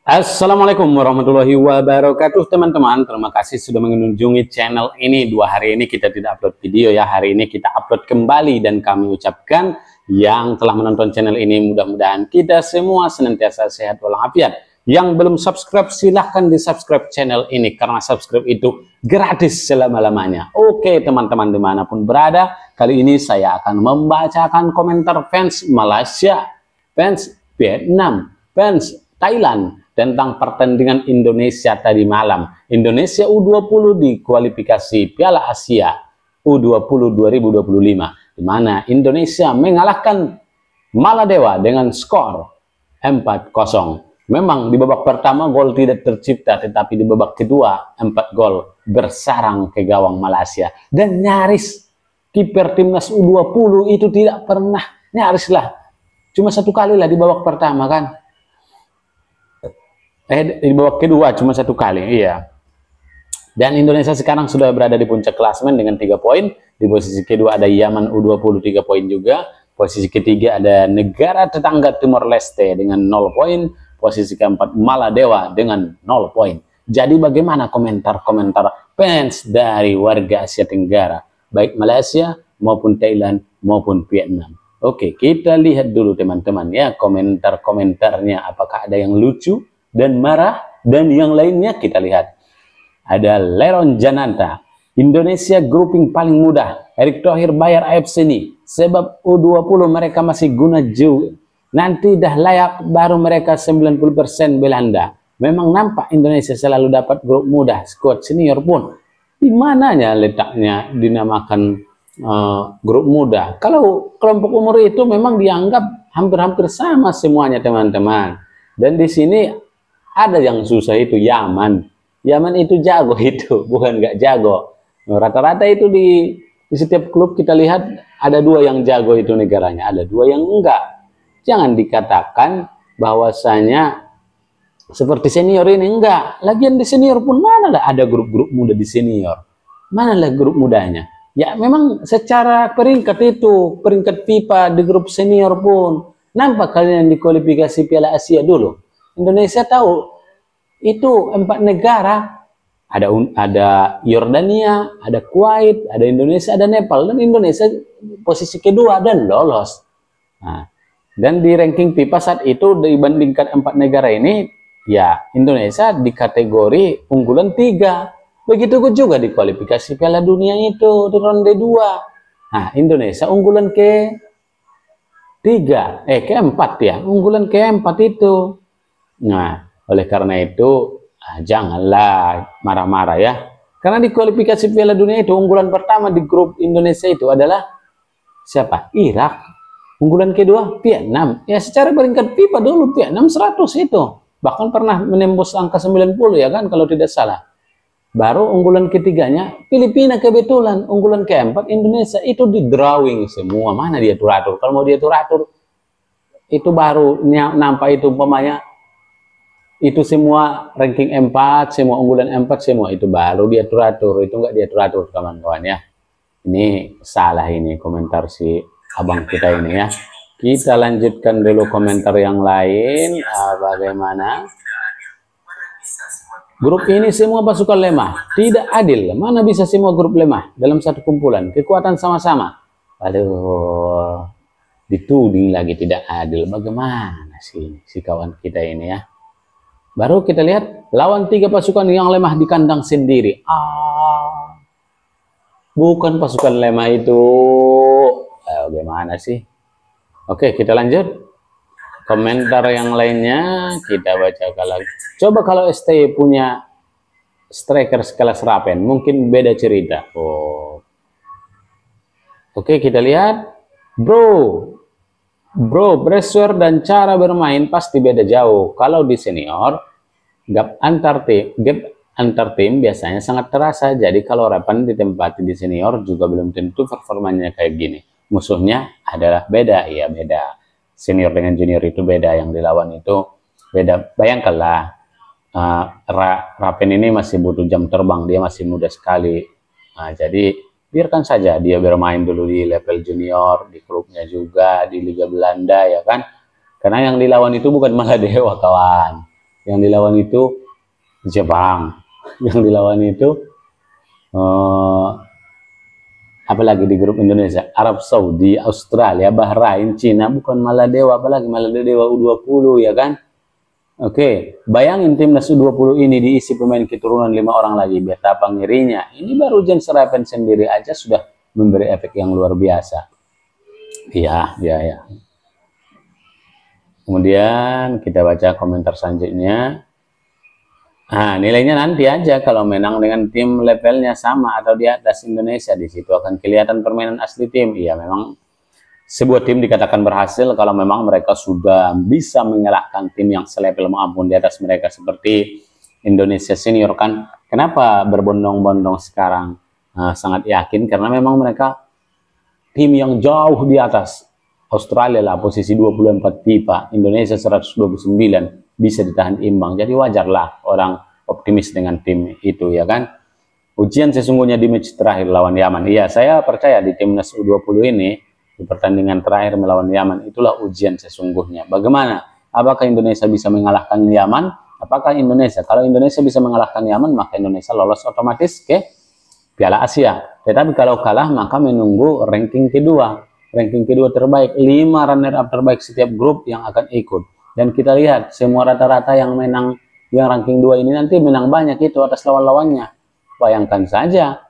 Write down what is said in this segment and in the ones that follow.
Assalamualaikum warahmatullahi wabarakatuh teman-teman. Terima kasih sudah mengunjungi channel ini. 2 hari ini kita tidak upload video ya. Hari ini kita upload kembali dan kami ucapkan yang telah menonton channel ini mudah-mudahan kita semua senantiasa sehat walafiat. Yang belum subscribe silahkan di subscribe channel ini karena subscribe itu gratis selama-lamanya. Oke teman-teman dimanapun berada, kali ini saya akan membacakan komentar fans Malaysia, fans Vietnam, fans Thailand tentang pertandingan Indonesia tadi malam. Indonesia U20 di kualifikasi Piala Asia U20 2025, di mana Indonesia mengalahkan Maladewa dengan skor 4-0. Memang di babak pertama gol tidak tercipta, tetapi di babak kedua 4 gol bersarang ke gawang Malaysia. Dan nyaris kiper timnas U20 itu tidak pernah, nyaris lah, cuma 1 kali lah di babak pertama kan. Di babak kedua cuma 1 kali, iya. Dan Indonesia sekarang sudah berada di puncak klasemen dengan 3 poin. Di posisi kedua ada Yaman U20 3 poin juga. Posisi ketiga ada negara tetangga Timor Leste dengan 0 poin. Posisi keempat Maladewa dengan 0 poin. Jadi bagaimana komentar-komentar fans dari warga Asia Tenggara, baik Malaysia maupun Thailand maupun Vietnam? Oke, kita lihat dulu teman-teman ya komentar-komentarnya, apakah ada yang lucu dan marah, dan yang lainnya kita lihat. Ada Leron Jananta, Indonesia grouping paling mudah, Erick Thohir bayar AFC ini, sebab U20 mereka masih guna juga, nanti dah layak baru mereka 90% Belanda. Memang nampak Indonesia selalu dapat grup mudah, skuad senior pun. Di mananya letaknya dinamakan grup mudah? Kalau kelompok umur itu memang dianggap hampir-hampir sama semuanya teman-teman. Dan di sini ada yang susah itu Yaman. Yaman itu jago itu, bukan nggak jago. Rata-rata itu di setiap klub kita lihat ada 2 yang jago itu negaranya, ada 2 yang enggak. Jangan dikatakan bahwasanya seperti senior ini enggak. Lagian di senior pun mana lah ada grup-grup muda di senior. Mana lah grup mudanya? Ya memang secara peringkat itu, peringkat FIFA di grup senior pun nampak kalian di kualifikasi Piala Asia dulu. Indonesia tahu itu 4 negara, ada Yordania, ada Kuwait, ada Indonesia, ada Nepal, dan Indonesia posisi kedua dan lolos. Nah, dan di ranking FIFA saat itu dibandingkan 4 negara ini, ya Indonesia di kategori unggulan 3. Begitu juga di kualifikasi Piala Dunia itu di ronde 2. Nah, Indonesia unggulan keempat ya, unggulan keempat itu. Nah, oleh karena itu janganlah marah-marah ya. Karena di kualifikasi Piala Dunia itu unggulan pertama di grup Indonesia itu adalah siapa? Irak. Unggulan kedua Vietnam. Ya secara peringkat FIFA dulu Vietnam 100 itu. Bahkan pernah menembus angka 90 ya kan kalau tidak salah. Baru unggulan ketiganya Filipina kebetulan. Unggulan keempat Indonesia itu di drawing semua. Mana dia turatur? Kalau mau dia turatur itu baru nampak itu umpamanya itu semua ranking 4, semua unggulan 4, semua itu baru dia turatur. Itu enggak dia turatur kawan-kawan ya. Ini salah ini komentar si abang kita ini ya. Kita lanjutkan dulu komentar yang lain. Bagaimana? Grup ini semua pasukan lemah, tidak adil. Mana bisa semua grup lemah dalam satu kumpulan? Kekuatan sama-sama. Aduh, dituding lagi tidak adil. Bagaimana sih si kawan kita ini ya? Baru kita lihat lawan 3 pasukan yang lemah di kandang sendiri. Bukan pasukan lemah itu. Bagaimana sih? Oke, kita lanjut. Komentar yang lainnya kita bacakan lagi. Coba kalau STY punya striker sekelas Rapen, mungkin beda cerita. Oke, kita lihat. Bro, pressure dan cara bermain pasti beda jauh. Kalau di senior, gap antar tim biasanya sangat terasa. Jadi kalau Rapen ditempati di senior juga belum tentu performanya kayak gini. Musuhnya adalah beda, iya beda. Senior dengan junior itu beda, yang dilawan itu beda. Bayangkanlah, Rapen ini masih butuh jam terbang, dia masih muda sekali. Nah, jadi biarkan saja dia bermain dulu di level junior, di klubnya juga, di Liga Belanda ya kan. Karena yang dilawan itu bukan Maladewa kawan. yang dilawan itu Jepang, yang dilawan itu apalagi di grup Indonesia, Arab Saudi, Australia, Bahrain, Cina, bukan Maladewa, apalagi Maladewa U20 ya kan. Oke, bayangin timnas U20 ini diisi pemain keturunan 5 orang lagi, betapa ngerinya. Ini baru Jens Reven sendiri aja sudah memberi efek yang luar biasa. Iya, iya, ya. Kemudian kita baca komentar selanjutnya. Nah, nilainya nanti aja kalau menang dengan tim levelnya sama atau di atas Indonesia, di situ akan kelihatan permainan asli tim. Iya, memang sebuah tim dikatakan berhasil kalau memang mereka sudah bisa mengalahkan tim yang selevel maupun di atas mereka seperti Indonesia Senior kan. Kenapa berbondong-bondong sekarang? Nah, sangat yakin karena memang mereka tim yang jauh di atas. Australia lah posisi 24 FIFA, Indonesia 129 bisa ditahan imbang. Jadi wajarlah orang optimis dengan tim itu ya kan. Ujian sesungguhnya di match terakhir lawan Yaman. Iya, saya percaya di timnas U20 ini di pertandingan terakhir melawan Yaman itulah ujian sesungguhnya. Bagaimana? Apakah Indonesia bisa mengalahkan Yaman? Apakah Indonesia? Kalau Indonesia bisa mengalahkan Yaman, maka Indonesia lolos otomatis ke Piala Asia. Tetapi kalau kalah, maka menunggu ranking kedua. Ranking kedua terbaik, 5 runner up terbaik setiap grup yang akan ikut. Dan kita lihat semua rata-rata yang menang yang ranking 2 ini nanti menang banyak itu atas lawan-lawannya. Bayangkan saja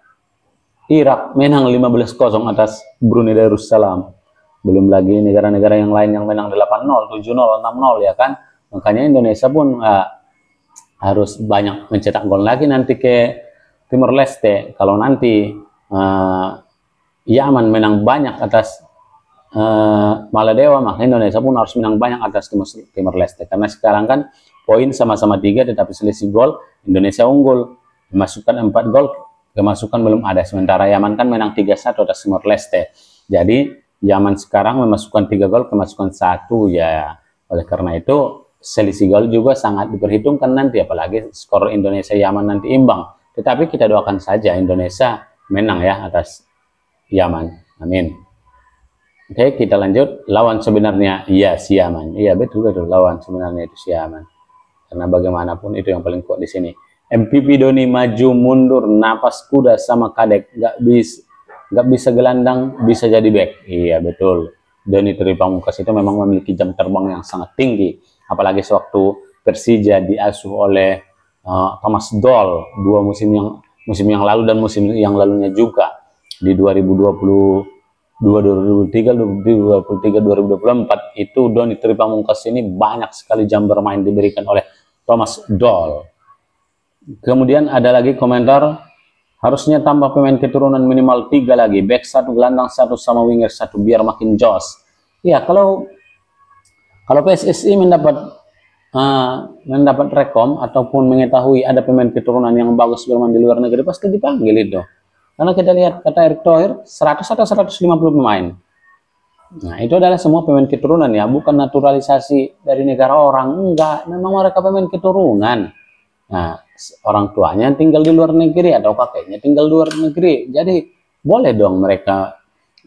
Irak menang 15-0 atas Brunei Darussalam. Belum lagi negara-negara yang lain yang menang 8-0, 7-0, 6-0 ya kan. Makanya Indonesia pun harus banyak mencetak gol lagi nanti ke Timor Leste. Kalau nanti Yaman menang banyak atas Maladewa, maka Indonesia pun harus menang banyak atas Timor Leste. Karena sekarang kan poin sama-sama 3 tetapi selisih gol Indonesia unggul. Memasukkan 4 gol, kemasukan belum ada. Sementara Yaman kan menang 3-1 atas Timor Leste. Jadi Yaman sekarang memasukkan 3 gol, kemasukan 1 ya. Oleh karena itu selisih gol juga sangat diperhitungkan nanti, apalagi skor Indonesia Yaman nanti imbang. Tetapi kita doakan saja Indonesia menang ya atas Yaman. Amin. Oke, kita lanjut. Lawan sebenarnya iya si Yaman. Iya betul lawan sebenarnya itu si Yaman. Karena bagaimanapun itu yang paling kuat di sini. MVP Doni maju mundur, napas kuda sama Kadek, nggak bisa gelandang, bisa jadi back. Iya betul. Doni Tripamungkas itu memang memiliki jam terbang yang sangat tinggi. Apalagi sewaktu Persija diasuh oleh Thomas Doll 2 musim yang lalu dan musim yang lalunya juga di 2023, 2024 itu Doni Tripamungkas ini banyak sekali jam bermain diberikan oleh Thomas Doll. Kemudian ada lagi komentar, harusnya tambah pemain keturunan minimal 3 lagi, back 1, gelandang 1 sama winger 1 biar makin jos. Ya kalau PSSI mendapat rekom ataupun mengetahui ada pemain keturunan yang bagus bermain di luar negeri, pasti dipanggil itu. Karena kita lihat kata Erick Thohir 100 atau 150 pemain. Nah itu adalah semua pemain keturunan ya, bukan naturalisasi dari negara orang, enggak, memang mereka pemain keturunan. Nah orang tuanya tinggal di luar negeri atau kakeknya tinggal di luar negeri, jadi boleh dong mereka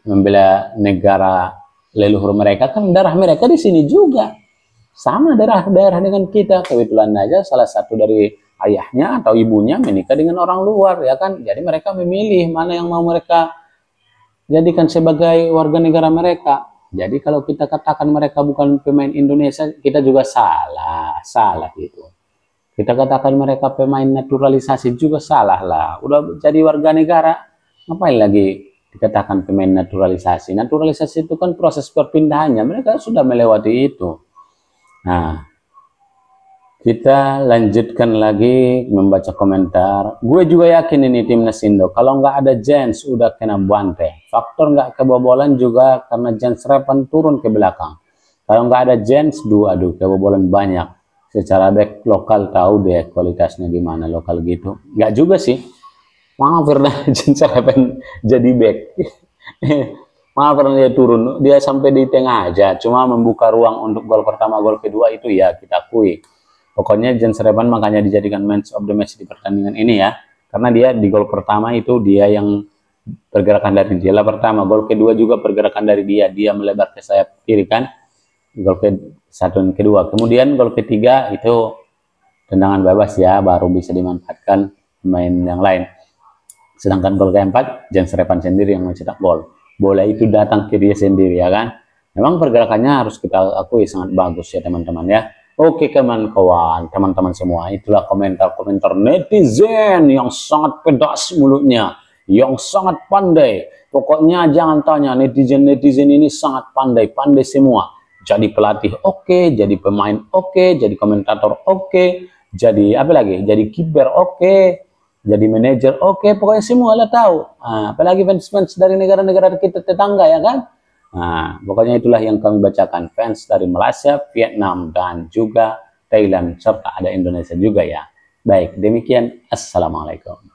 membela negara leluhur mereka, kan darah mereka di sini juga sama darah dengan kita. Kebetulan aja salah satu dari ayahnya atau ibunya menikah dengan orang luar ya kan, jadi mereka memilih mana yang mau mereka jadikan sebagai warga negara mereka. Jadi kalau kita katakan mereka bukan pemain Indonesia, kita juga salah gitu. Kita katakan mereka pemain naturalisasi juga salah lah. Udah jadi warga negara, ngapain lagi dikatakan pemain naturalisasi? Naturalisasi itu kan proses perpindahannya, mereka sudah melewati itu. Nah, kita lanjutkan lagi membaca komentar. Gue juga yakin ini timnas Indo, kalau nggak ada Jens udah kena bante. Faktor nggak kebobolan juga karena Jens Repan turun ke belakang. Kalau nggak ada Jens, aduh kebobolan banyak. Secara back lokal tahu deh kualitasnya gimana lokal gitu. Nggak juga sih. Maaf pernah Jens Repan jadi back. Maaf pernah dia turun. Dia sampai di tengah aja. Cuma membuka ruang untuk gol pertama, gol kedua itu ya kita akui. Pokoknya Jens Repan makanya dijadikan man of the match di pertandingan ini ya. Karena dia di gol pertama itu dia yang pergerakan dari dia lah pertama. Gol kedua juga pergerakan dari dia. Dia melebar ke sayap kiri kan. Gol ke-1 dan kedua. Kemudian gol ketiga itu tendangan bebas ya, baru bisa dimanfaatkan pemain yang lain. Sedangkan gol keempat, Jens Repan sendiri yang mencetak gol. Bola itu datang ke dia sendiri ya kan. Memang pergerakannya harus kita akui sangat bagus ya teman-teman ya. Oke kawan-kawan, teman-teman semua, itulah komentar-komentar netizen yang sangat pedas mulutnya, yang sangat pandai. Pokoknya jangan tanya, netizen-netizen ini sangat pandai semua. Jadi pelatih oke, jadi pemain oke, jadi komentator oke, jadi apa lagi? Jadi kiper oke, jadi manajer oke, pokoknya semua lah tahu. Nah, apalagi fans-fans dari negara-negara kita tetangga ya kan? Nah, pokoknya itulah yang kami bacakan, fans dari Malaysia, Vietnam, dan juga Thailand, serta ada Indonesia juga ya. Baik, demikian. Assalamualaikum.